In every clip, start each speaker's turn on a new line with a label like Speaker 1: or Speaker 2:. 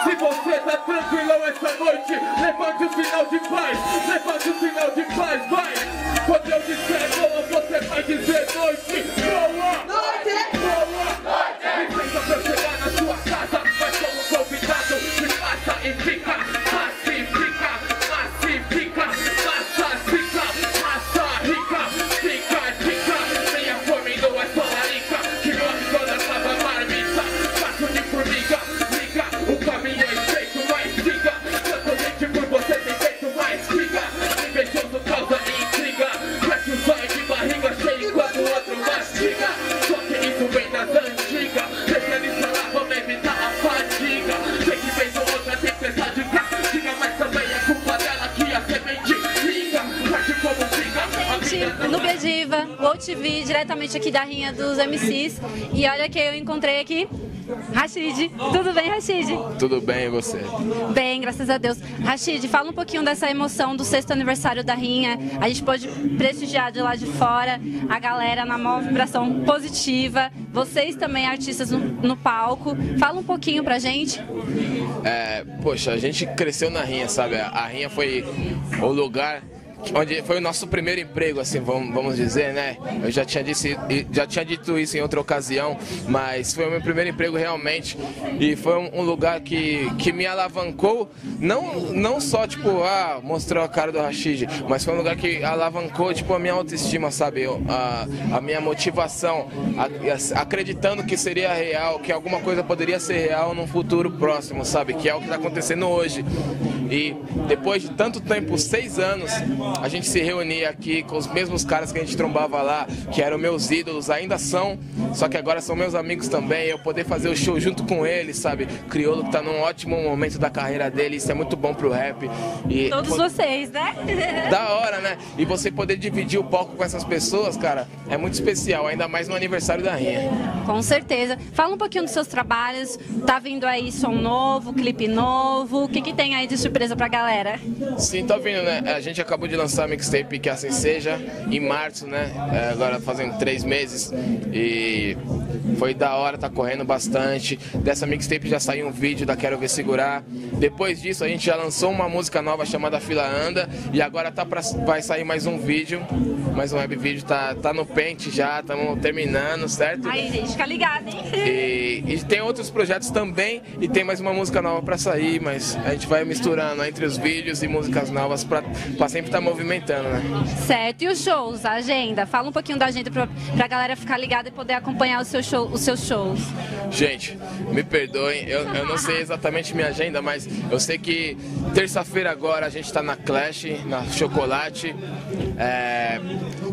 Speaker 1: Se você tá tranquilão essa noite, levante o sinal de paz, levante o sinal de paz, vai! Quando eu disser boa, você vai dizer noite, boa! Noite! Boa! Noite! Licença pra eu chegar na sua casa, mas como convidado, me passa e fica, massifica, massifica, massifica, massa rica, fica, fica, minha fome não é só larica, que morre quando acaba a marmita, faço de formiga, liga, o caminho é estreito, mas siga, tanto gente por você tem feito mais briga, invejoso causa intriga, cresce o sonho de barriga cheia enquanto o outro mastiga, só que isso vem das antigas, deixa eles falar, vamos evitar a fadiga, sei que fez outra tempestade castiga, mas também é culpa dela que a semente liga, parte como fica,
Speaker 2: Núbia Diva, World TV, diretamente aqui da Rinha dos MCs, e olha que eu encontrei aqui Rashid. Tudo bem, Rashid?
Speaker 3: Tudo bem, e você?
Speaker 2: Bem, graças a Deus. Rashid, fala um pouquinho dessa emoção do 6º aniversário da Rinha. A gente pôde prestigiar de lá de fora, a galera na maior vibração positiva, vocês também artistas no palco. Fala um pouquinho pra gente.
Speaker 3: Poxa, a gente cresceu na Rinha, sabe? A Rinha foi o lugar onde foi o nosso primeiro emprego, assim, vamos dizer, né? Eu já tinha dito isso em outra ocasião, mas foi o meu primeiro emprego realmente, e foi um lugar que me alavancou, não só, tipo, mostrou a cara do Rashid, mas foi um lugar que alavancou, tipo, a minha autoestima, sabe? A minha motivação, acreditando que seria real, que alguma coisa poderia ser real num futuro próximo, sabe? Que é o que está acontecendo hoje. E depois de tanto tempo, 6 anos, a gente se reunia aqui com os mesmos caras que a gente trombava lá, que eram meus ídolos, ainda são, só que agora são meus amigos também, eu poder fazer o show junto com eles, sabe? Criolo que tá num ótimo momento da carreira dele, isso é muito bom pro rap. E
Speaker 2: todos vocês, né?
Speaker 3: Da hora, né? E você poder dividir o palco com essas pessoas, cara, é muito especial, ainda mais no aniversário da Rinha.
Speaker 2: Com certeza. Fala um pouquinho dos seus trabalhos, tá vindo aí som novo, clipe novo, o que tem aí de surpresa pra galera?
Speaker 3: Sim, tá vindo, né? A gente acabou de lançar a mixtape Que Assim Seja, em março, né? Agora fazendo 3 meses, e foi da hora, tá correndo bastante. Dessa mixtape já saiu um vídeo da Quero Ver Segurar. Depois disso a gente já lançou uma música nova chamada Fila Anda, e agora vai sair mais um vídeo, mais um web vídeo, tá no pente já, estamos terminando, certo?
Speaker 2: Aí, gente, fica ligado, hein?
Speaker 3: E tem outros projetos também, e tem mais uma música nova pra sair, mas a gente vai misturando entre os vídeos e músicas novas pra sempre estar movimentando, né?
Speaker 2: Certo, e os shows, a agenda? Fala um pouquinho da agenda pra galera ficar ligada e poder acompanhar os seus shows.
Speaker 3: Gente, me perdoem, eu não sei exatamente minha agenda, mas eu sei que terça-feira agora a gente tá na Clash, na Chocolate.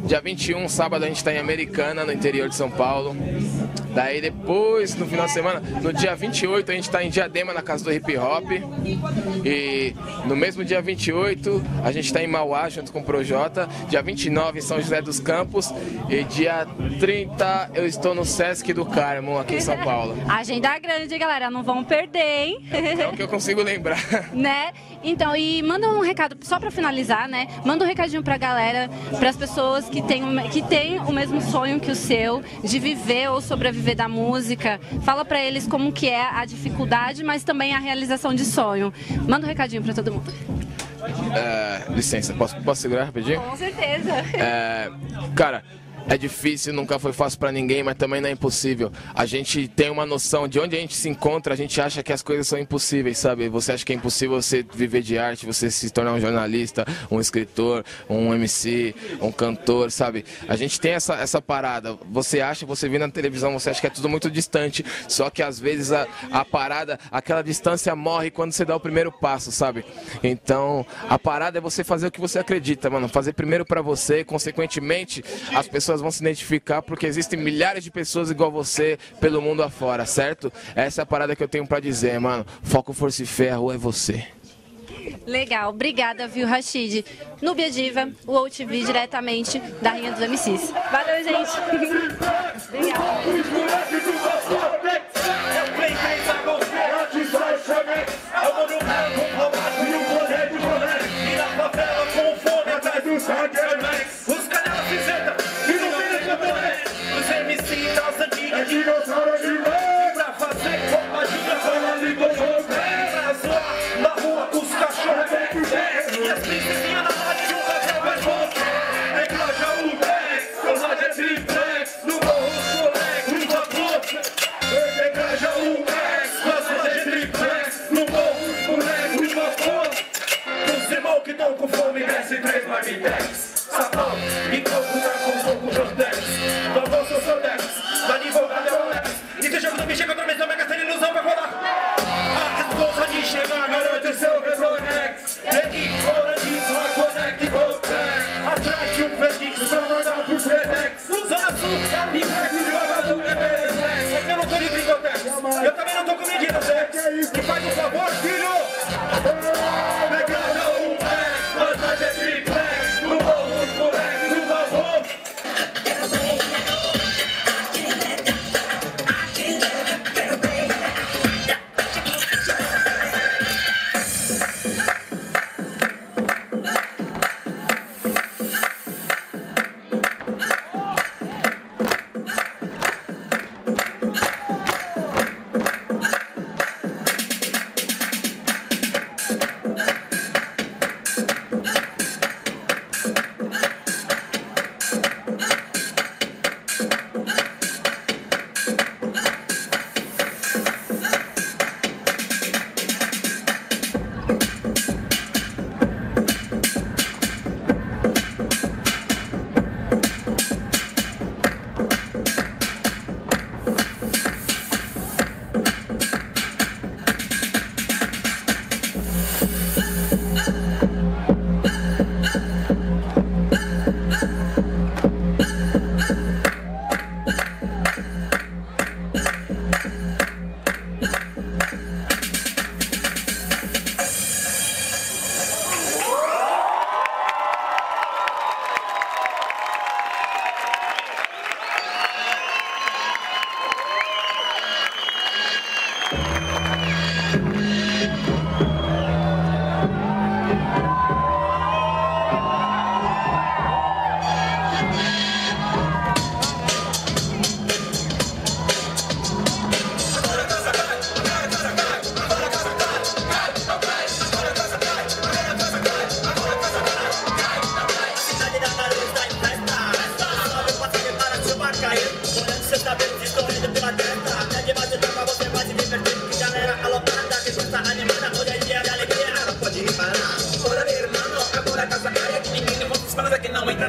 Speaker 3: Dia 21, sábado, a gente tá em Americana, no interior de São Paulo. Daí depois, no final de semana, no dia 28, a gente tá em Diadema, na Casa do Hip Hop. E no mesmo dia 28, a gente tá em Mauá, junto com o Projota. Dia 29, em São José dos Campos. E dia 30, eu estou no Sesc do Carmo, aqui em São Paulo.
Speaker 2: Agenda grande, galera, não vão perder, hein?
Speaker 3: É o que eu consigo lembrar.
Speaker 2: Né? Então, e manda um recado, só pra finalizar, né? Manda um recadinho pra galera, pras pessoas que têm o mesmo sonho que o seu, de viver ou sobreviver da música. Fala pra eles como que é a dificuldade, mas também a realização de sonho. Manda um recadinho pra todo mundo.
Speaker 3: Licença, posso segurar rapidinho?
Speaker 2: Com certeza.
Speaker 3: Cara, é difícil, nunca foi fácil pra ninguém, mas também não é impossível. A gente tem uma noção de onde a gente se encontra, a gente acha que as coisas são impossíveis, sabe? Você acha que é impossível você viver de arte, você se tornar um jornalista, um escritor, um MC, um cantor, sabe? A gente tem essa parada. Você acha, você vê na televisão, você acha que é tudo muito distante, só que às vezes a parada, aquela distância morre quando você dá o primeiro passo, sabe? Então, a parada é você fazer o que você acredita, mano. Fazer primeiro pra você, consequentemente, as pessoas vão se identificar porque existem milhares de pessoas igual você pelo mundo afora, certo? Essa é a parada que eu tenho pra dizer, mano. Foco, força e fé, a rua é você.
Speaker 2: Legal, obrigada, viu, Rashid? Núbia Diva, o OutV diretamente da Rainha dos MCs. Valeu, gente!
Speaker 4: Pra fazer compadinha, fala ali do jogo. Pra zoar na rua com os cachorros. E as princesinhas na rádio de um café mais bom. É Grajaú, com rádio é triplex. No morro os moleques, no vapor. É Grajaú, com as rádios é triplex. No morro os moleques, no vapor. Os irmãos que tão com fome descem 3 marmitex. Sapão, e coco tá com pouco dos 10. Vamos, seus soldecos, da advogada é o Lex. E se o jogo não me chega, eu também vai gastando ilusão pra rolar. A resposta de chegar, garante seu reflex. Ready, hora de sua conecta e voltar. Atrás de um Fênix, pra mandar pro Fredex. Zona Sul, e vai se jogar do Reflex. Eu não tô de brincotex, eu também não tô com medida, Tex. Me faz um favor, filho. Pegada um Lex, vantagem é triplex. No morro, os moleques, no vapor.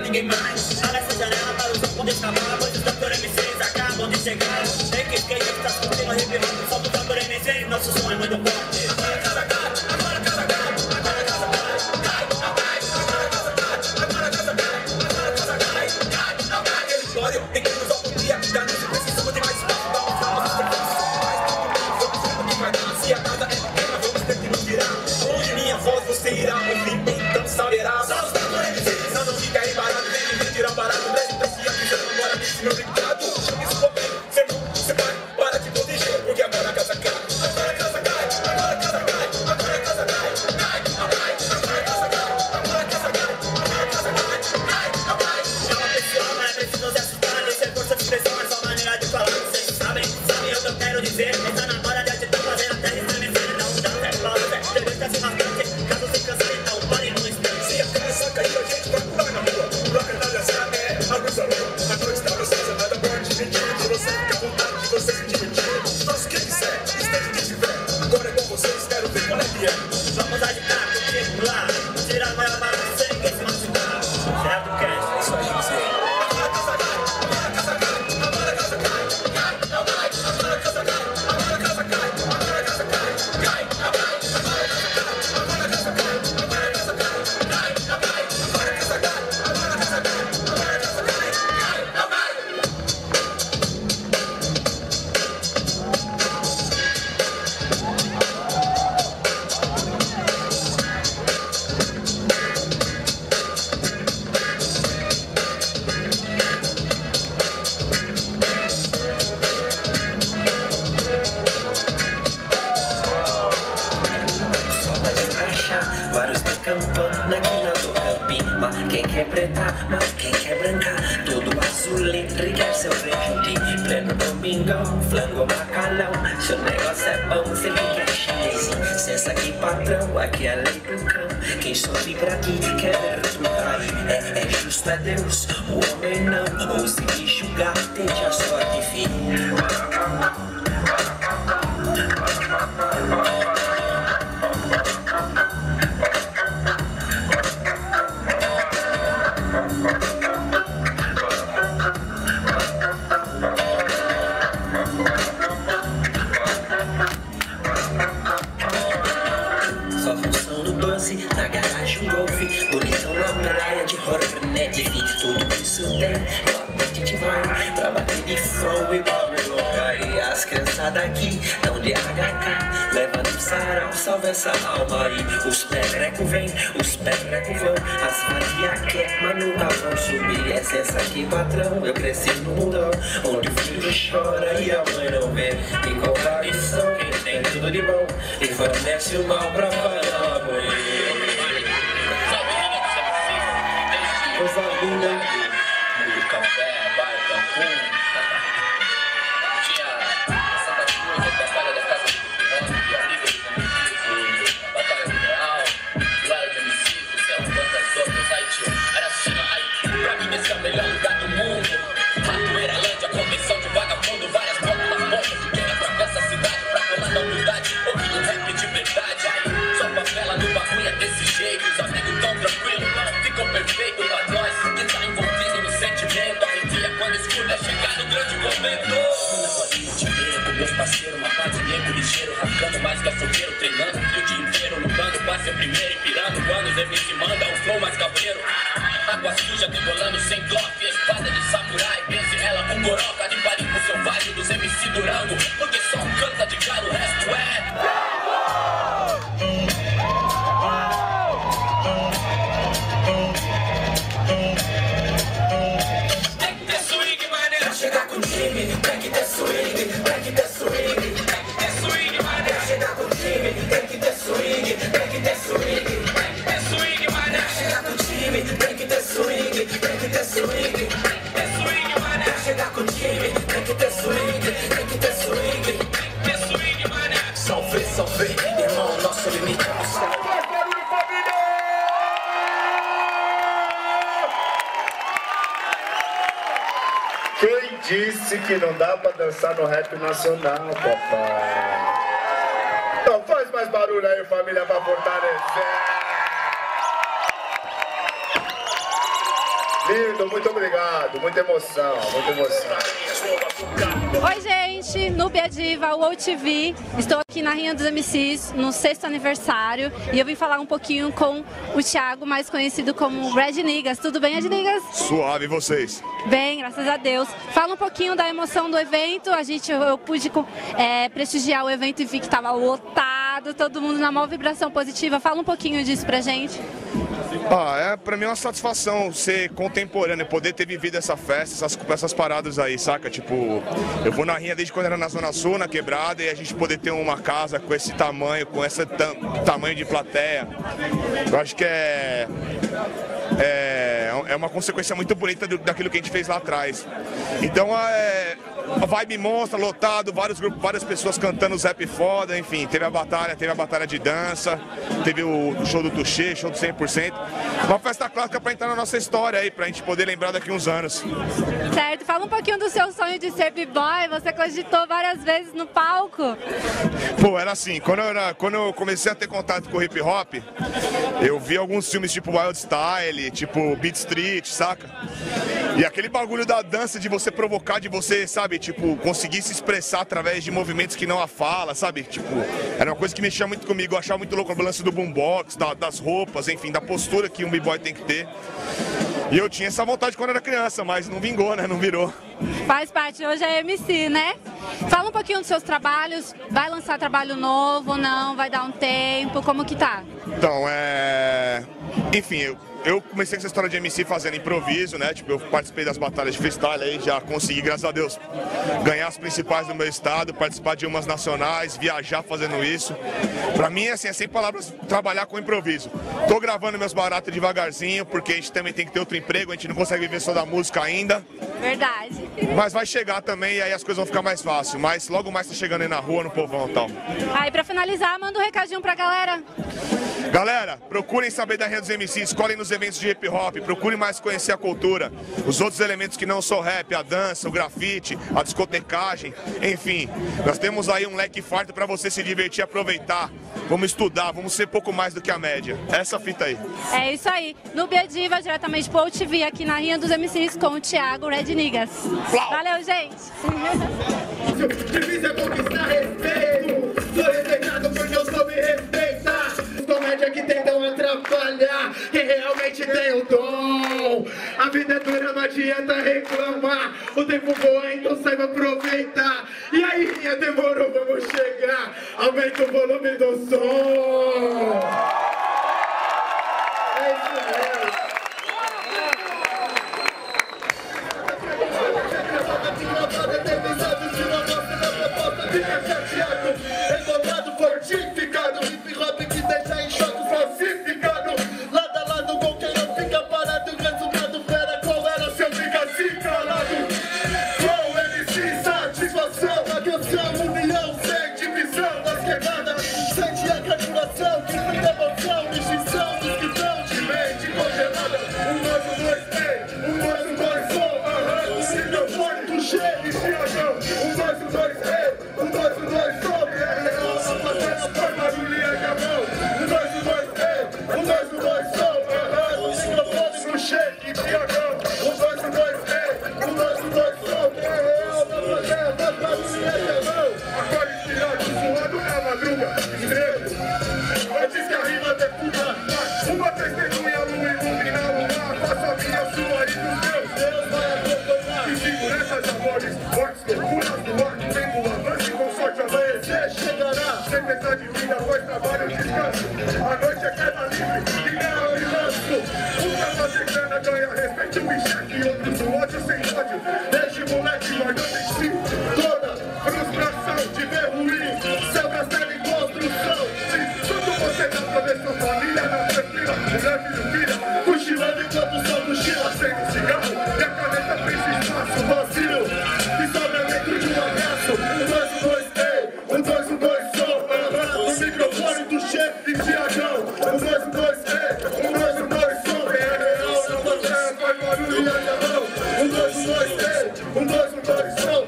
Speaker 4: Ninguém mais. Abre essa janela para o som poder escapar. Pois os Dr. MCs acabam de chegar. Sei que skate está curtindo a hip hop. Solta o Dr. MC, nosso som é muito forte. Agora casa cai, agora casa cai, agora casa cai, cai, não cai, agora casa cai, agora casa cai, agora casa cai, cai, não cai. Território, tem que nos autoria, já não precisamos de mais espaço. Vamos agitar, triangular, tirar a maior barra sem ninguém se machucar. Certo, cash, é isso aí, você. Agora a casa cai, agora a casa cai, agora a casa cai, cai, agora a casa cai, agora a casa cai, agora a casa cai, cai, agora a casa cai, agora a casa cai, agora a casa cai, cai, agora a casa cai, agora a casa cai, agora a casa cai, cai, agora. Vários da campana aqui na do camping. Mas quem quer preta, mas quem quer branca, todo azul e quer seu rejude. Pleno domingão, flango bacalhau. Seu negócio é bom, se liga chinesinho. Cessa aqui patrão, aqui é lei do cão. Quem sorri pra aqui quer ver outro pai. É justo é Deus, o homem não. Ou se enxugar, tente a sorte, filho. Só função do 12, na garagem um golfe. Bonitão na praia de Hornet. Tudo isso tem, a gente vai pra bater de flow igual meu lugar. E as criançadas aqui dão de HK, leva no sarau, salva essa alma aí. Os pedrecos vêm, os pedrecos vão. As vadia quer, mas nunca vão subir. Essa aqui, patrão, eu cresci no mundão onde o filho chora e a mãe não vê. Em comparação, quem tem tudo de bom e fornece o mal pra parar, amor. Coisa linda.
Speaker 5: Do café, vai, Cancún. Tinha Santa Cruz, a batalha da casa do Pirão, e a briga de batalha do Real, Lara de MC, do céu, tantas outras. Aí tio, era assim, aí, pra mim esse é o melhor lugar do mundo. Ratoeira, Lândia, convenção de vagabundo, várias botas na ponta. Quem atravessa a cidade pra colar na humildade, ouvindo rap de verdade. Aí, só favela no bagulho é desse jeito, os amigos tão tranquilos, ficam perfeitos pra nós. Que tá envolvido no sentimento, arrepia quando escuta chegar no grande momento. Na bolinha de meia com meus parceiros, uma paz de nego ligeiro, rasgando mais que açougueiro, treinando o dia inteiro no bando, passe o primeiro e pirando anos, MC manda o flow mais cabreiro. Água suja debolando sem glock, espada de samurai, pense ela com coroca de parimbo selvagem dos MC Durango, porque só canta de cara, o resto é...
Speaker 4: Chegar com o time, tem que ter swing, tem que ter swing, tem que ter swing, mané. Chegar com o time, tem que ter swing, tem que ter swing, tem que ter swing, mané. Chegar com o time, tem que ter swing, tem que ter swing, tem que ter swing, mané. Chegar com o time, tem que ter swing, tem que ter swing, tem que ter swing, mané. Salve, salve, irmão, nosso limite é o céu.
Speaker 6: Quem disse que não dá pra dançar no rap nacional, papai? Então faz mais barulho aí, família, pra fortalecer. Lindo, muito obrigado, muita emoção, muita emoção.
Speaker 2: Oi, gente, Núbia Diva, UOL TV. Estou aqui na Rinha dos MCs, no 6º aniversário. E eu vim falar um pouquinho com o Thiago, mais conhecido como Red Niggas. Tudo bem, Red Niggas?
Speaker 6: Suave, e vocês?
Speaker 2: Bem, graças a Deus. Fala um pouquinho da emoção do evento. Eu pude prestigiar o evento e vi que estava lotado, todo mundo na maior vibração positiva. Fala um pouquinho disso pra gente.
Speaker 6: Pra mim é uma satisfação ser contemporâneo, poder ter vivido essa festa, essas paradas aí, saca? Tipo, eu vou na Rinha desde quando era na Zona Sul, na Quebrada, e a gente poder ter uma casa com esse tamanho, com esse tamanho de plateia, eu acho que é uma consequência muito bonita daquilo que a gente fez lá atrás. Então, a vibe monstra, lotado, vários grupos, várias pessoas cantando os rap foda, enfim, teve a batalha de dança, teve o show do Tuxê, show do 100%. Uma festa clássica pra entrar na nossa história aí, pra gente poder lembrar daqui uns anos.
Speaker 2: Certo, fala um pouquinho do seu sonho de ser b-boy, você cogitou várias vezes no palco.
Speaker 6: Pô, era assim, quando eu comecei a ter contato com o hip hop, eu vi alguns filmes tipo Wild Style, tipo Beat Street, saca? E aquele bagulho da dança, de você provocar, de você, sabe, tipo, conseguir se expressar através de movimentos que não a fala, sabe? Tipo, era uma coisa que mexia muito comigo, eu achava muito louco o balanço do boombox, das roupas, enfim, da postura que um b-boy tem que ter. E eu tinha essa vontade quando era criança, mas não vingou, né? Não virou.
Speaker 2: Faz parte, hoje é MC, né? Fala um pouquinho dos seus trabalhos, vai lançar trabalho novo, não? Vai dar um tempo, como que tá?
Speaker 6: Então, enfim, eu comecei essa história de MC fazendo improviso, né? Tipo, eu participei das batalhas de freestyle aí, já consegui, graças a Deus, ganhar as principais do meu estado, participar de umas nacionais, viajar fazendo isso. Pra mim, assim, é sem palavras, trabalhar com improviso. Tô gravando meus baratos devagarzinho, porque a gente também tem que ter outro emprego, a gente não consegue viver só da música ainda.
Speaker 2: Verdade.
Speaker 6: Mas vai chegar também e aí as coisas vão ficar mais fáceis. Mas logo mais tá chegando aí na rua, no povão e tal.
Speaker 2: Aí, pra finalizar, manda um recadinho pra galera.
Speaker 6: Galera, procurem saber da rede dos MCs, escolhem nos eventos de hip hop, procurem mais conhecer a cultura, os outros elementos que não são rap, a dança, o grafite, a discotecagem, enfim. Nós temos aí um leque farto para você se divertir e aproveitar. Vamos estudar, vamos ser pouco mais do que a média. Essa fita aí.
Speaker 2: É isso aí. No Biadiva, diretamente pro OutV, aqui na Rinha dos MCs, com o Thiago Red Niggas. Valeu, gente!
Speaker 4: Difícil é conquistar respeito. Sou respeitado porque eu soube respeitar. Os comédia que tentam atrapalhar quem realmente tem o dom. A vida é dura, não adianta reclamar. O tempo voa, então saiba aproveitar. E aí, Rinha, demorou, vamos chegar. Aumenta o volume do som. É isso mesmo. Fica chateado, revoltado, fortificado. Hip hop que deixa em choque, falsificado. Lado a lado com quem não fica parado. Resultado fera, qual era seu fica assim calado? Com MC, satisfação. A canção, união, sem divisão das quebradas. Sente a carburação, que tem emoção. Extinção dos que estão de mente congelada. 1, 2, 3, 1, 2, som. O microfone do cheio de chiagão. 1, 2, 3. 1, 2, 2, sobe, é real, a plateia põe barulhinha de mão. 1, 2, 2, 1, 2, 2, sobe, o microfone no shake, piagão. 1, 2, 2, 1, 2, 2, sobe, é real, a plateia põe barulhinha de mão. Agora inspirado, suando na madruga, escrevo. Antes que a rima deputa, uma testemunha, lua ilumina o mar. Faça a minha, sua e dos meus, Deus vai acompanhar. Inseguranças, amores, mortes, loucuras do ar, tempo avanço. Com sorte amanhecer chegará. Sem pensar de vida, faz trabalho, descanso. A noite é queda livre, e não e lanço. Um pra fazer grana, ganha respeito, um enxergue e outros o ódio sem ódio. Desde moleque, guardando em si toda frustração de ver ruim. Seu castelo em construção. Se tudo você dá pra ver sua família na tranquila. Leve o filho, cochilando enquanto o sol cochila. Sem cigarro, e a caneta preenche espaço vazio. E sobra dentro de um abraço. 1, 2, 2, som, o microfone do chefe de Tiagão. 1, 2, 2, 2, som, é real, na plateia faz barulho e a mão. 1, 2, 2, 2, som,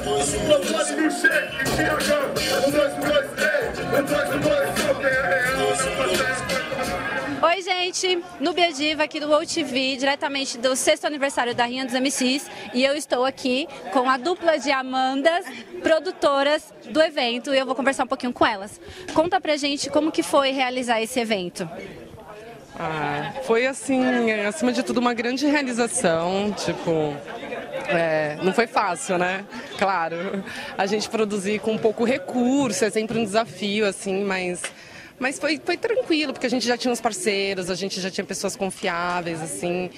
Speaker 4: o microfone do chefe de Tiagão. 1, 2, 2, 2, som, é real, na plateia faz barulho.
Speaker 2: Oi, gente, no Biadiva, aqui do OutV, diretamente do 6º aniversário da Rinha dos MCs, e eu estou aqui com a dupla de Amandas, produtoras do evento, e eu vou conversar um pouquinho com elas. Conta pra gente como que foi realizar esse evento.
Speaker 7: Foi assim, acima de tudo, uma grande realização, tipo... não foi fácil, né? Claro, a gente produzir com pouco recurso é sempre um desafio, assim, mas Mas foi tranquilo, porque a gente já tinha uns parceiros, a gente já tinha pessoas confiáveis, assim,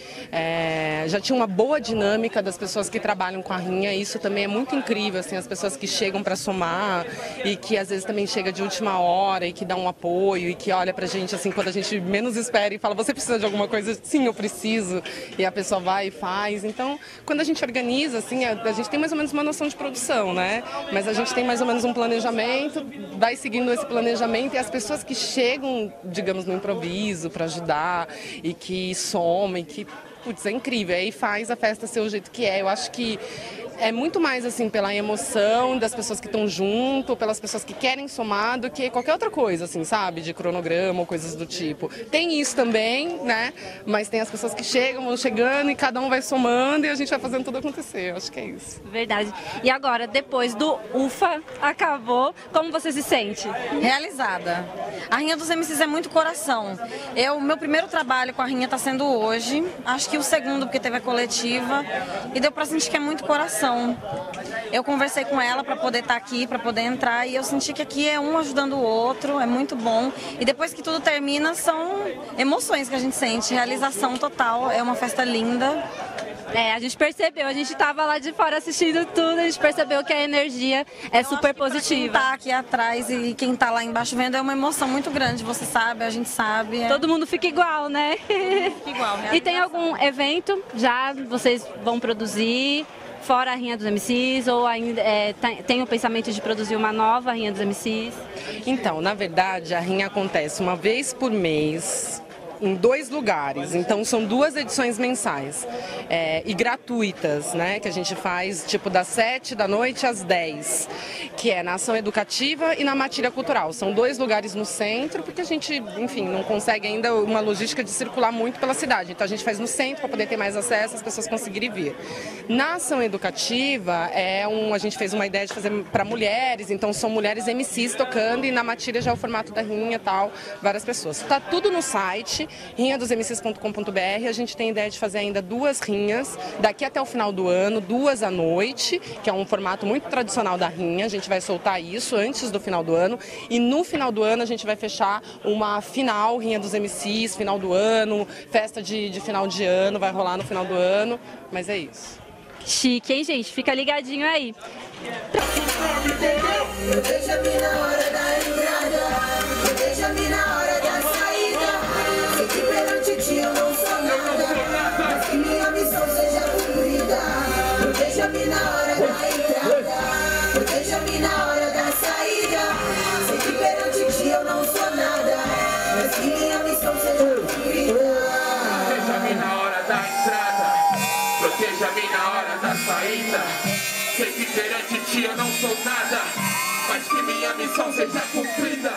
Speaker 7: já tinha uma boa dinâmica das pessoas que trabalham com a rinha, isso também é muito incrível, assim, as pessoas que chegam para somar e que às vezes também chega de última hora e que dá um apoio e que olha pra gente, assim, quando a gente menos espera e fala, você precisa de alguma coisa? Sim, eu preciso, e a pessoa vai e faz. Então, quando a gente organiza, assim, a gente tem mais ou menos uma noção de produção, né? Mas a gente tem mais ou menos um planejamento, vai seguindo esse planejamento e as pessoas que chegam, digamos, no improviso para ajudar e que somem, que, putz, é incrível. Aí faz a festa ser o jeito que é. Eu acho que é muito mais, assim, pela emoção das pessoas que estão junto, pelas pessoas que querem somar, do que qualquer outra coisa, assim, sabe? De cronograma ou coisas do tipo. Tem isso também, né? Mas tem as pessoas que chegam, vão chegando e cada um vai somando e a gente vai fazendo tudo acontecer. Eu acho que é isso.
Speaker 2: Verdade. E agora, depois do UFA, acabou, como você se sente?
Speaker 8: Realizada. A Rinha dos MCs é muito coração. Meu primeiro trabalho com a Rinha está sendo hoje, acho que o segundo, porque teve a coletiva, e deu pra sentir que é muito coração. Eu conversei com ela para poder estar aqui, para poder entrar, e eu senti que aqui é um ajudando o outro, é muito bom. E depois que tudo termina, são emoções que a gente sente, realização total, é uma festa linda.
Speaker 2: A gente percebeu, a gente estava lá de fora assistindo tudo, a gente percebeu que a energia é super positiva.
Speaker 8: Quem tá aqui atrás e quem tá lá embaixo vendo é uma emoção muito grande, você sabe, a gente sabe.
Speaker 2: Todo mundo fica igual, né?
Speaker 8: Fica igual.
Speaker 2: E tem algum evento já vocês vão produzir? Fora a Rinha dos MCs, ou ainda tem o pensamento de produzir uma nova Rinha dos MCs?
Speaker 7: Então, na verdade, a Rinha acontece uma vez por mês, em 2 lugares, então são 2 edições mensais e gratuitas, né, que a gente faz tipo das 7 da noite às 10, que é na ação educativa e na matilha cultural. São 2 lugares no centro, porque a gente, enfim, não consegue ainda uma logística de circular muito pela cidade, então a gente faz no centro para poder ter mais acesso, as pessoas conseguirem vir. Na ação educativa, a gente fez uma ideia de fazer para mulheres, então são mulheres MCs tocando, e na matilha já é o formato da Rinha e tal, várias pessoas. Tá tudo no site, rinhadosmcs.com.br. A gente tem ideia de fazer ainda 2 rinhas daqui até o final do ano, 2 à noite, que é um formato muito tradicional da Rinha. A gente vai soltar isso antes do final do ano, e no final do ano a gente vai fechar uma final Rinha dos MCs, final do ano, festa de final de ano, vai rolar no final do ano, mas é isso.
Speaker 2: Chique, hein, gente? Fica ligadinho aí.
Speaker 9: Eu não sou nada, mas que minha missão seja cumprida. Proteja-me na hora da entrada, proteja-me na hora da saída. Sei que perante ti eu não sou nada, mas que minha missão seja cumprida.
Speaker 1: Proteja-me na hora da entrada, proteja-me na hora da saída. Sei que perante ti eu não sou nada, mas que minha missão seja cumprida.